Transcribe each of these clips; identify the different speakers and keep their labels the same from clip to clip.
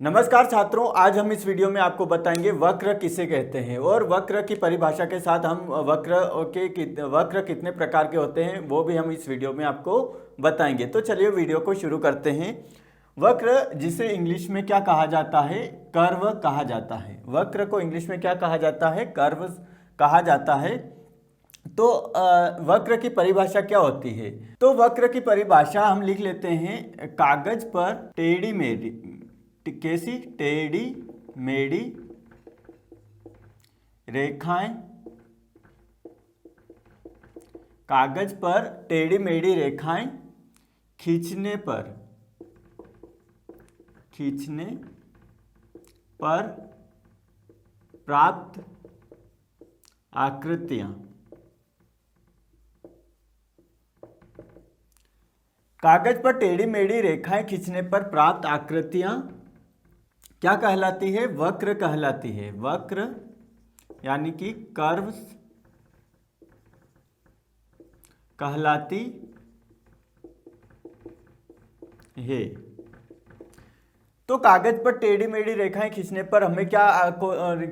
Speaker 1: नमस्कार छात्रों, आज हम इस वीडियो में आपको बताएंगे वक्र किसे कहते हैं और वक्र की परिभाषा के साथ हम वक्र कितने प्रकार के होते हैं वो भी हम इस वीडियो में आपको बताएंगे। तो चलिए वीडियो को शुरू करते हैं। वक्र जिसे इंग्लिश में क्या कहा जाता है? कर्व कहा जाता है। वक्र को इंग्लिश में क्या कहा जाता है? कर्व कहा जाता है। तो वक्र की परिभाषा क्या होती है? तो वक्र की परिभाषा हम लिख लेते हैं, कागज पर टेढ़ी मेढ़ी कैसी टेढ़ी मेढ़ी रेखाएं, कागज पर टेढ़ी मेढ़ी रेखाएं खींचने पर प्राप्त आकृतियां, कागज पर टेढ़ी मेढ़ी रेखाएं खींचने पर प्राप्त आकृतियां क्या कहलाती है? वक्र कहलाती है। वक्र यानी कि कर्व्स कहलाती है। तो कागज पर टेढ़ी मेढ़ी रेखाएं खींचने पर हमें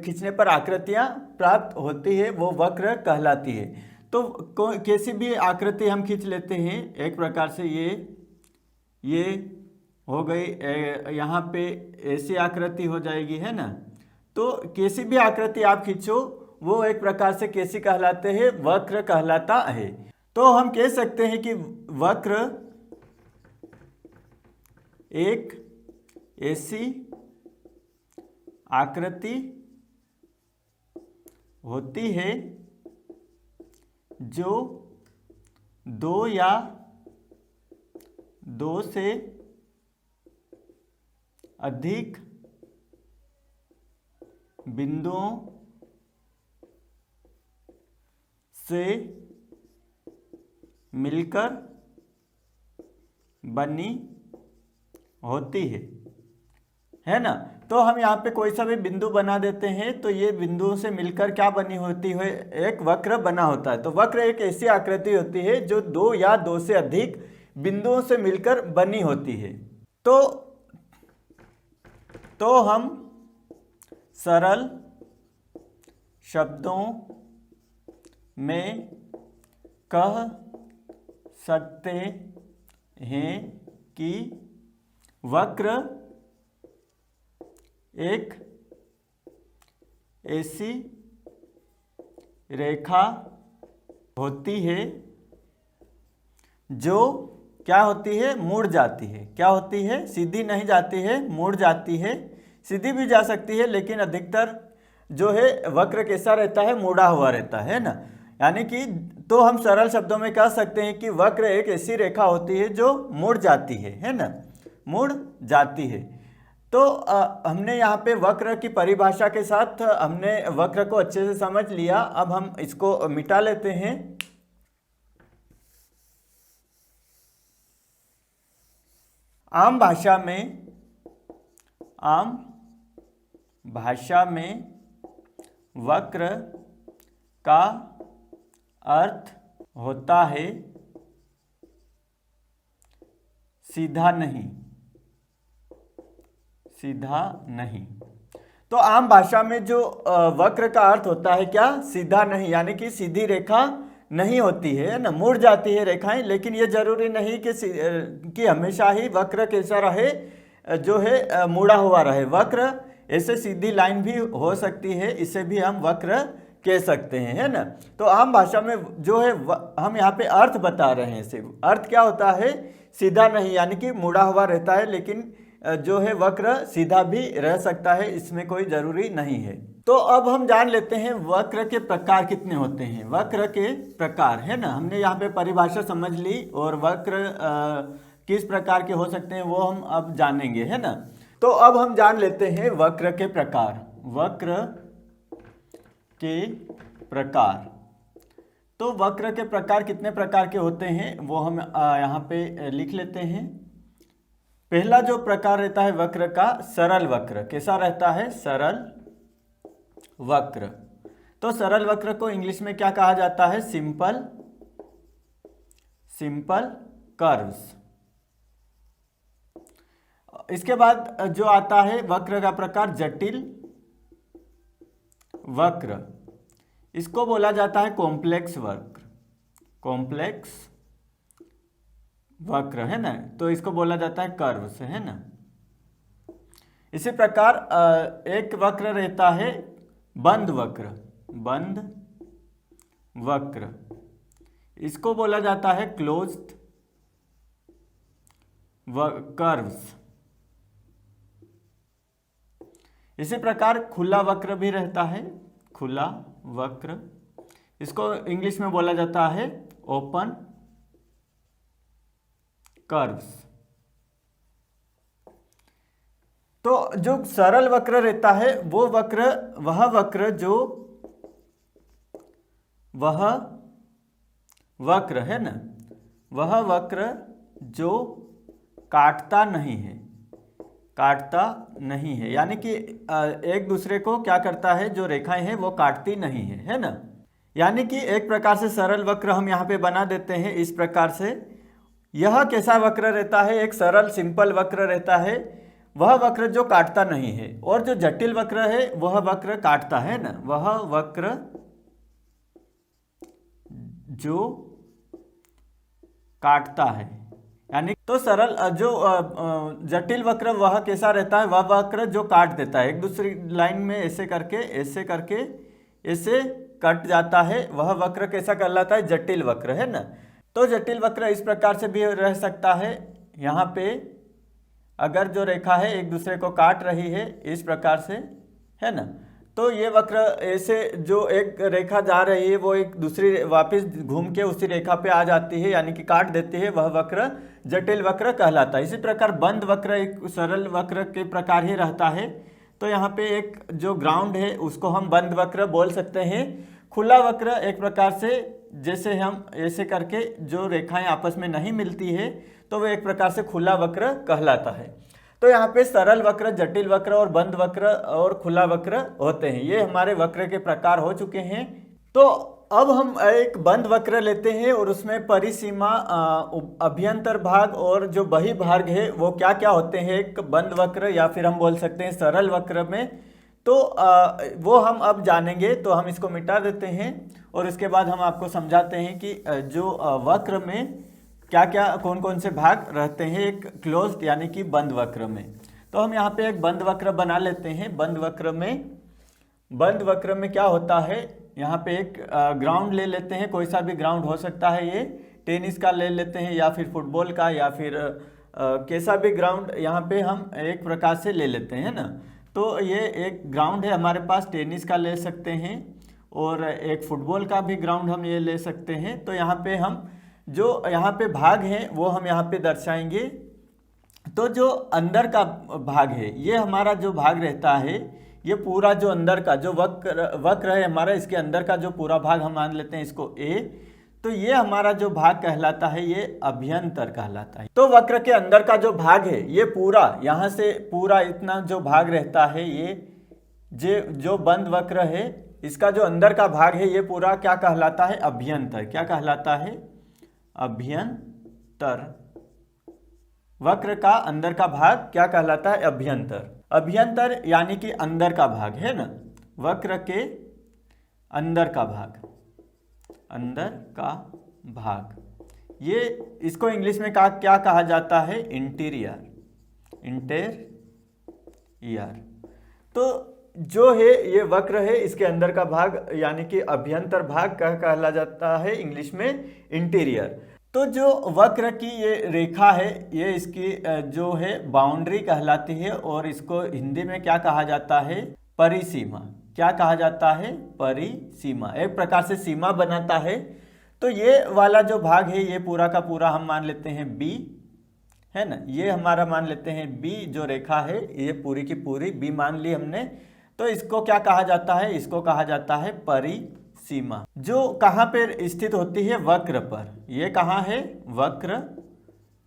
Speaker 1: खींचने पर आकृतियां प्राप्त होती है, वो वक्र कहलाती है। तो कैसी भी आकृति हम खींच लेते हैं, एक प्रकार से ये हो गई, यहाँ पे ऐसी आकृति हो जाएगी, है ना। तो कैसी भी आकृति आप खींचो वो एक प्रकार से कैसी कहलाते हैं? वक्र कहलाता है। तो हम कह सकते हैं कि वक्र एक ऐसी आकृति होती है जो दो या दो से अधिक बिंदुओं से मिलकर बनी होती है ना। तो हम यहाँ पे कोई सा भी बिंदु बना देते हैं तो ये बिंदुओं से मिलकर क्या बनी होती है? एक वक्र बना होता है। तो वक्र एक ऐसी आकृति होती है जो दो या दो से अधिक बिंदुओं से मिलकर बनी होती है। तो हम सरल शब्दों में कह सकते हैं कि वक्र एक ऐसी रेखा होती है जो क्या होती है? मुड़ जाती है। क्या होती है? सीधी नहीं जाती है, मुड़ जाती है। सीधी भी जा सकती है लेकिन अधिकतर जो है वक्र कैसा रहता है? मुड़ा हुआ रहता है ना। यानी कि तो हम सरल शब्दों में कह सकते हैं कि वक्र एक ऐसी रेखा होती है जो मुड़ जाती है ना, मुड़ जाती है। तो हमने यहाँ पे वक्र की परिभाषा के साथ हमने वक्र को अच्छे से समझ लिया। अब हम इसको मिटा लेते हैं। आम भाषा में वक्र का अर्थ होता है सीधा नहीं। तो आम भाषा में जो वक्र का अर्थ होता है क्या? सीधा नहीं, यानी कि सीधी रेखा नहीं होती है ना, मुड़ जाती है रेखाएं। लेकिन ये जरूरी नहीं कि हमेशा ही वक्र कैसा रहे, जो है मुड़ा हुआ रहे। वक्र ऐसे सीधी लाइन भी हो सकती है, इसे भी हम वक्र कह सकते हैं, है ना। तो आम भाषा में जो है हम यहाँ पे अर्थ बता रहे हैं। सिर्फ अर्थ क्या होता है? सीधा नहीं, यानी कि मुड़ा हुआ रहता है, लेकिन जो है वक्र सीधा भी रह सकता है, इसमें कोई जरूरी नहीं है। तो अब हम जान लेते हैं वक्र के प्रकार कितने होते हैं। वक्र के प्रकार, है ना, हमने यहाँ पे परिभाषा समझ ली और वक्र किस प्रकार के हो सकते हैं वो हम अब जानेंगे, है ना। तो अब हम जान लेते हैं वक्र के प्रकार। वक्र के प्रकार, तो वक्र के प्रकार कितने प्रकार के होते हैं वो हम यहाँ पे लिख लेते हैं। पहला जो प्रकार रहता है वक्र का, सरल वक्र। कैसा रहता है? सरल वक्र। तो सरल वक्र को इंग्लिश में क्या कहा जाता है? Simple curves. इसके बाद जो आता है वक्र का प्रकार जटिल वक्र, इसको बोला जाता है कॉम्प्लेक्स वक्र, कॉम्प्लेक्स वक्र है ना, तो इसको बोला जाता है कर्व से, है ना। इसी प्रकार एक वक्र रहता है बंद वक्र, बंद वक्र, इसको बोला जाता है क्लोज्ड कर्व्स। इसी प्रकार खुला वक्र भी रहता है, खुला वक्र, इसको इंग्लिश में बोला जाता है ओपन कर्व्स। तो जो सरल वक्र रहता है वो वक्र, वह वक्र है ना, वह वक्र जो काटता नहीं है, काटता नहीं है, यानी कि एक दूसरे को क्या करता है, जो रेखाएं हैं वो काटती नहीं है ना। यानी कि एक प्रकार से सरल वक्र हम यहाँ पे बना देते हैं इस प्रकार से। यह कैसा वक्र रहता है, एक सरल सिंपल वक्र रहता है, वह वक्र जो काटता नहीं है। और जो जटिल वक्र है वह वक्र काटता है ना, वह वक्र जो काटता है। यानी तो सरल जो जटिल वक्र वह कैसा रहता है, वह वक्र जो काट देता है, एक दूसरी लाइन में ऐसे करके ऐसे कट जाता है, वह वक्र कैसा कहलाता है, जटिल वक्र, है ना। तो जटिल वक्र इस प्रकार से भी रह सकता है, यहाँ पे अगर जो रेखा है एक दूसरे को काट रही है इस प्रकार से, है ना, तो ये वक्र ऐसे जो एक रेखा जा रही है वो एक दूसरी वापस घूम के उसी रेखा पे आ जाती है, यानी कि काट देती है, वह वक्र जटिल वक्र कहलाता है। इसी प्रकार बंद वक्र एक सरल वक्र के प्रकार ही रहता है। तो यहाँ पे एक जो ग्राउंड है उसको हम बंद वक्र बोल सकते हैं। खुला वक्र एक प्रकार से जैसे हम ऐसे करके जो रेखाएं आपस में नहीं मिलती है तो वो एक प्रकार से खुला वक्र कहलाता है। तो यहाँ पे सरल वक्र, जटिल वक्र और बंद वक्र और खुला वक्र होते हैं। ये हमारे वक्र के प्रकार हो चुके हैं। तो अब हम एक बंद वक्र लेते हैं और उसमें परिसीमा, अभ्यंतर भाग और जो बहि भाग है वो क्या क्या होते हैं एक बंद वक्र या फिर हम बोल सकते हैं सरल वक्र में। तो वो हम अब जानेंगे। तो हम इसको मिटा देते हैं और इसके बाद हम आपको समझाते हैं कि जो वक्र में क्या क्या कौन कौन से भाग रहते हैं एक क्लोज्ड यानी कि बंद वक्र में। तो हम यहाँ पे एक बंद वक्र बना लेते हैं। बंद वक्र में क्या होता है, यहाँ पे एक ग्राउंड ले लेते हैं, कोई सा भी ग्राउंड हो सकता है, ये टेनिस का ले लेते हैं या फिर फुटबॉल का या फिर कैसा भी ग्राउंड यहाँ पे हम एक प्रकार से ले लेते हैं ना। तो ये एक ग्राउंड है हमारे पास, टेनिस का ले सकते हैं और एक फुटबॉल का भी ग्राउंड हम ये ले सकते हैं। तो यहाँ पे हम जो यहाँ पे भाग हैं वो हम यहाँ पे दर्शाएंगे। तो जो अंदर का भाग है, ये हमारा जो भाग रहता है, ये पूरा जो अंदर का जो वक्र है हमारा, इसके अंदर का जो पूरा भाग हम मान लेते हैं इसको ए। तो ये हमारा जो भाग कहलाता है ये अभ्यंतर कहलाता है। तो वक्र के अंदर का जो भाग है ये पूरा, यहाँ से पूरा इतना जो भाग रहता है, ये जो बंद वक्र है इसका जो अंदर का भाग है ये पूरा क्या कहलाता है, अभ्यंतर। क्या कहलाता है, अभ्यंतर। वक्र का अंदर का भाग क्या कहलाता है, अभ्यंतर। अभ्यंतर यानी कि अंदर का भाग है ना, वक्र के अंदर का भाग, अंदर का भाग। ये इसको इंग्लिश में क्या कहा जाता है, इंटीरियर, इंटीरियर। तो जो है ये वक्र है, इसके अंदर का भाग यानी कि अभ्यंतर भाग कहला जाता है इंग्लिश में इंटीरियर। तो जो वक्र की ये रेखा है ये इसकी जो है बाउंड्री कहलाती है और इसको हिंदी में क्या कहा जाता है, परिसीमा। क्या कहा जाता है, परिसीमा। एक प्रकार से सीमा बनाता है। तो ये वाला जो भाग है ये पूरा का पूरा हम मान लेते हैं बी, है ना, ये हमारा मान लेते हैं बी। जो रेखा है ये पूरी की पूरी बी मान ली हमने। तो इसको क्या कहा जाता है, इसको कहा जाता है परिसीमा। जो कहाँ पे स्थित होती है, वक्र पर। ये कहाँ है, वक्र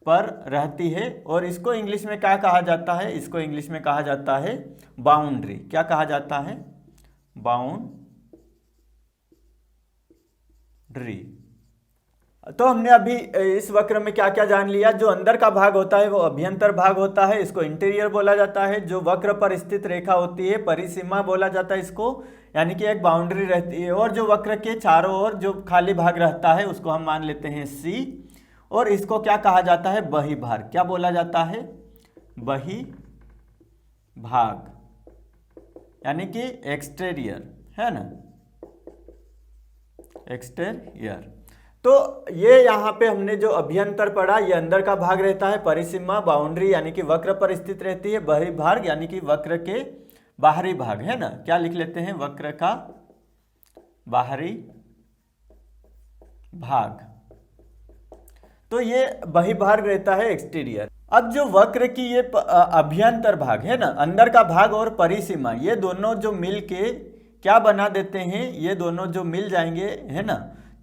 Speaker 1: पर रहती है। और इसको इंग्लिश में क्या कहा जाता है, इसको इंग्लिश में कहा जाता है बाउंड्री। क्या कहा जाता है, बाउंड्री। तो हमने अभी इस वक्र में क्या क्या जान लिया। जो अंदर का भाग होता है वो अभ्यंतर भाग होता है, इसको इंटीरियर बोला जाता है। जो वक्र पर स्थित रेखा होती है परिसीमा बोला जाता है इसको, यानी कि एक बाउंड्री रहती है। और जो वक्र के चारों ओर जो खाली भाग रहता है उसको हम मान लेते हैं सी, और इसको क्या कहा जाता है, बहिर्भाग। क्या बोला जाता है, बहिर्भाग, यानी कि एक्सटीरियर, है ना, एक्सटीरियर। तो ये यहाँ पे हमने जो अभ्यंतर पढ़ा, ये अंदर का भाग रहता है, परिसीमा बाउंड्री यानी कि वक्र पर स्थित रहती है, बहिर्भाग यानी कि वक्र के बाहरी भाग, है ना। क्या लिख लेते हैं, वक्र का बाहरी भाग। तो ये बहिर्भाग रहता है, एक्सटीरियर। अब जो वक्र की ये अभ्यंतर भाग है ना, अंदर का भाग और परिसीमा, ये दोनों जो मिल के क्या बना देते हैं, ये दोनों जो मिल जाएंगे, है ना,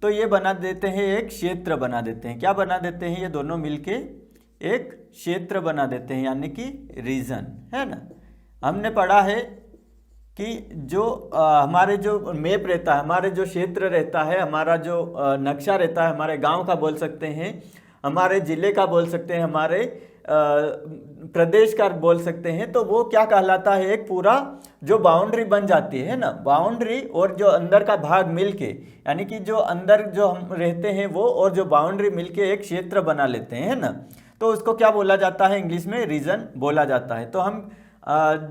Speaker 1: तो ये बना देते हैं एक क्षेत्र बना देते हैं। क्या बना देते हैं, ये दोनों मिलके एक क्षेत्र बना देते हैं, यानी कि रीजन, है ना। हमने पढ़ा है कि जो हमारे जो मैप रहता है, हमारे जो क्षेत्र रहता है, हमारा जो नक्शा रहता है, हमारे गांव का बोल सकते हैं, हमारे जिले का बोल सकते हैं, हमारे प्रदेश का बोल सकते हैं, तो वो क्या कहलाता है, एक पूरा जो बाउंड्री बन जाती है ना, बाउंड्री और जो अंदर का भाग मिलके, यानी कि जो अंदर जो हम रहते हैं वो और जो बाउंड्री मिलके एक क्षेत्र बना लेते हैं, है ना, तो उसको क्या बोला जाता है, इंग्लिश में रीजन बोला जाता है। तो हम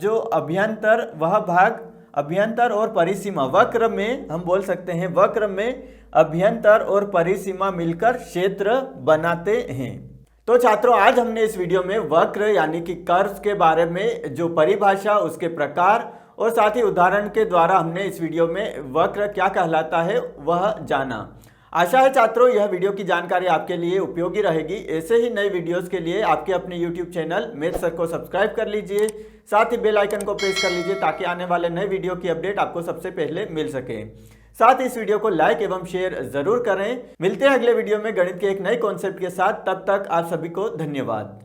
Speaker 1: जो अभ्यंतर, वह भाग, अभ्यंतर और परिसीमा, वक्र में हम बोल सकते हैं, वक्र में अभ्यंतर और परिसीमा मिलकर क्षेत्र बनाते हैं। तो छात्रों, आज हमने इस वीडियो में वक्र यानी कि कर्व्स के बारे में जो परिभाषा, उसके प्रकार और साथ ही उदाहरण के द्वारा हमने इस वीडियो में वक्र क्या कहलाता है वह जाना। आशा है छात्रों यह वीडियो की जानकारी आपके लिए उपयोगी रहेगी। ऐसे ही नए वीडियोस के लिए आपके अपने YouTube चैनल मैथ सर को सब्सक्राइब कर लीजिए, साथ ही बेल आइकन को प्रेस कर लीजिए ताकि आने वाले नए वीडियो की अपडेट आपको सबसे पहले मिल सके। साथ ही इस वीडियो को लाइक एवं शेयर जरूर करें। मिलते हैं अगले वीडियो में गणित के एक नए कॉन्सेप्ट के साथ, तब तक आप सभी को धन्यवाद।